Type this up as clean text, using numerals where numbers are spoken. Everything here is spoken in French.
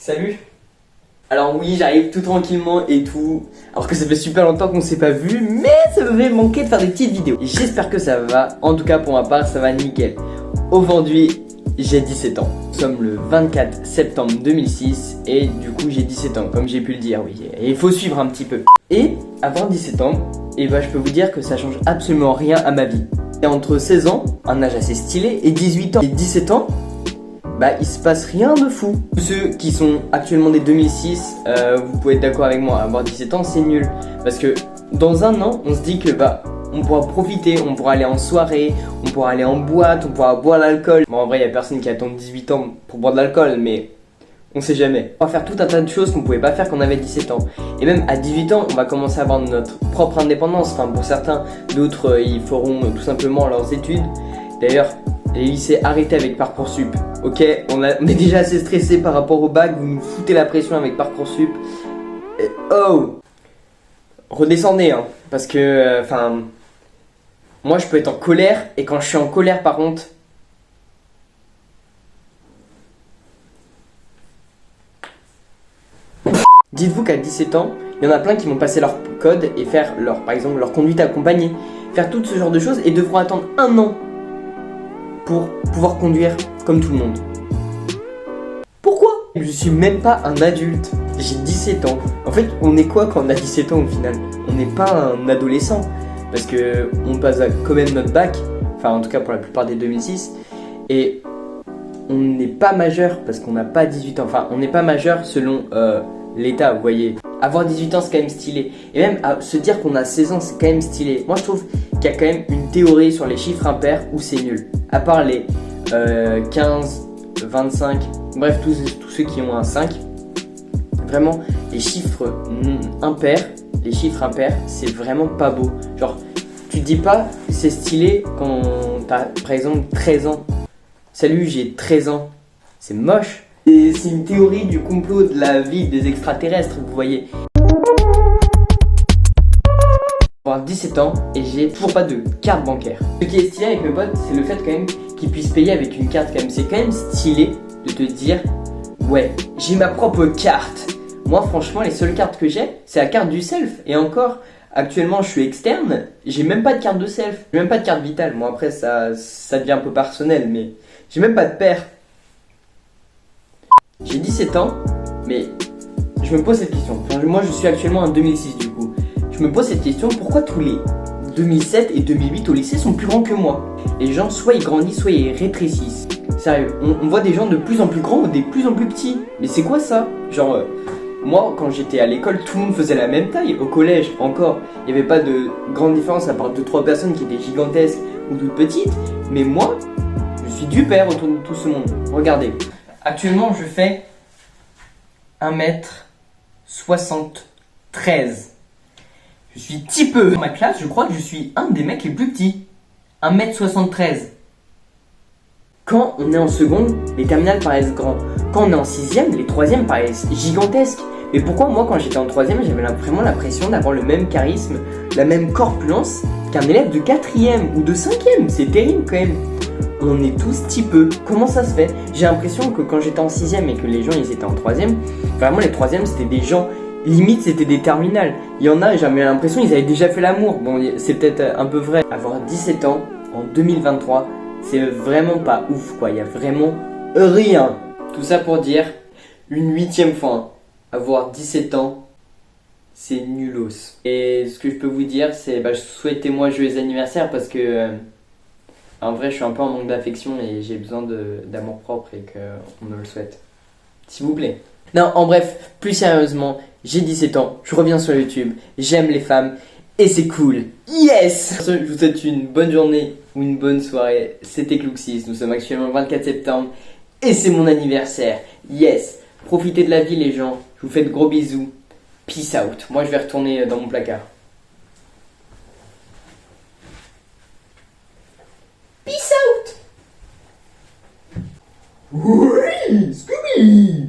Salut. Alors oui, j'arrive tout tranquillement et tout, alors que ça fait super longtemps qu'on s'est pas vu, mais ça m'avait manqué de faire des petites vidéos. J'espère que ça va, en tout cas pour ma part ça va nickel. Aujourd'hui, j'ai 17 ans. Nous sommes le 24 septembre 2006 et du coup j'ai 17 ans, comme j'ai pu le dire, oui. Et il faut suivre un petit peu. Et avoir 17 ans, et bah je peux vous dire que ça change absolument rien à ma vie. Et entre 16 ans, un âge assez stylé, et 18 ans et 17 ans, bah il se passe rien de fou. Tous ceux qui sont actuellement des 2006, vous pouvez être d'accord avec moi, avoir 17 ans c'est nul. Parce que dans un an, on se dit que bah on pourra profiter, on pourra aller en soirée, on pourra aller en boîte, on pourra boire l'alcool. Bon en vrai il y a personne qui attend 18 ans pour boire de l'alcool, mais on sait jamais. On va faire tout un tas de choses qu'on pouvait pas faire quand on avait 17 ans. Et même à 18 ans, on va commencer à avoir notre propre indépendance. Enfin pour certains, d'autres ils feront tout simplement leurs études. D'ailleurs, les lycées, arrêtez avec Parcoursup, ok, on est déjà assez stressé par rapport au bac, vous nous foutez la pression avec Parcoursup. Oh, redescendez, hein, parce que, moi je peux être en colère, et quand je suis en colère par contre, dites-vous qu'à 17 ans, il y en a plein qui vont passer leur code et faire par exemple leur conduite accompagnée, faire tout ce genre de choses et devront attendre un an pour pouvoir conduire comme tout le monde. Pourquoi? Je suis même pas un adulte, j'ai 17 ans. En fait, on est quoi quand on a 17 ans au final? On n'est pas un adolescent, parce que on passe quand même notre bac, enfin en tout cas pour la plupart des 2006, et on n'est pas majeur parce qu'on n'a pas 18 ans. Enfin, on n'est pas majeur selon l'État, vous voyez. Avoir 18 ans, c'est quand même stylé. Et même se dire qu'on a 16 ans, c'est quand même stylé. Moi, je trouve qu'il y a quand même une théorie sur les chiffres impairs où c'est nul. À part les 15, 25, bref, tous ceux qui ont un 5. Vraiment, les chiffres impairs, c'est vraiment pas beau. Genre, tu te dis pas c'est stylé quand t'as, par exemple, 13 ans. Salut, j'ai 13 ans. C'est moche. Et c'est une théorie du complot de la vie des extraterrestres, vous voyez. J'ai 17 ans et j'ai toujours pas de carte bancaire. Ce qui est stylé avec mes potes, c'est le fait quand même qu'ils puissent payer avec une carte quand même. C'est quand même stylé de te dire, ouais, j'ai ma propre carte. Moi franchement, les seules cartes que j'ai, c'est la carte du self. Et encore, actuellement je suis externe, j'ai même pas de carte de self. J'ai même pas de carte vitale. Bon après ça devient un peu personnel, mais j'ai même pas de père. J'ai 17 ans, mais je me pose cette question. Enfin, moi je suis actuellement en 2006 du coup. Je me pose cette question, pourquoi tous les 2007 et 2008 au lycée sont plus grands que moi? Les gens soit ils grandissent, soit ils rétrécissent. Sérieux, on voit des gens de plus en plus grands ou de plus en plus petits. Mais c'est quoi ça? Genre, moi quand j'étais à l'école, tout le monde faisait la même taille. Au collège encore, il n'y avait pas de grande différence à part 2-3 personnes qui étaient gigantesques ou toutes petites. Mais moi, je suis du père autour de tout ce monde. Regardez. Actuellement, je fais 1m73. Je suis petit peu. Dans ma classe, je crois que je suis un des mecs les plus petits. 1m73. Quand on est en seconde, les terminales paraissent grands. Quand on est en 6ème, les 3ème paraissent gigantesques. Mais pourquoi moi, quand j'étais en 3ème, j'avais vraiment l'impression d'avoir le même charisme, la même corpulence qu'un élève de 4ème ou de 5ème? C'est terrible quand même. On est tous petit peu. Comment ça se fait? J'ai l'impression que quand j'étais en 6ème et que les gens ils étaient en 3ème, vraiment les 3ème c'était des gens, limite c'était des terminales. Il y en a, j'avais l'impression ils avaient déjà fait l'amour. Bon, c'est peut-être un peu vrai. Avoir 17 ans en 2023, c'est vraiment pas ouf quoi. Il y a vraiment rien. Tout ça pour dire une 8ème fois, avoir 17 ans, c'est nulos. Et ce que je peux vous dire, c'est souhaitez-moi joyeux anniversaire parce que en vrai, je suis un peu en manque d'affection et j'ai besoin d'amour propre et qu'on me le souhaite. S'il vous plaît. Non, en bref, plus sérieusement, j'ai 17 ans, je reviens sur YouTube, j'aime les femmes et c'est cool. Yes! Je vous souhaite une bonne journée ou une bonne soirée. C'était Clouxis, nous sommes actuellement le 24 septembre et c'est mon anniversaire. Yes! Profitez de la vie les gens, je vous fais de gros bisous. Peace out. Moi je vais retourner dans mon placard. Peace out! Oui, Scooby!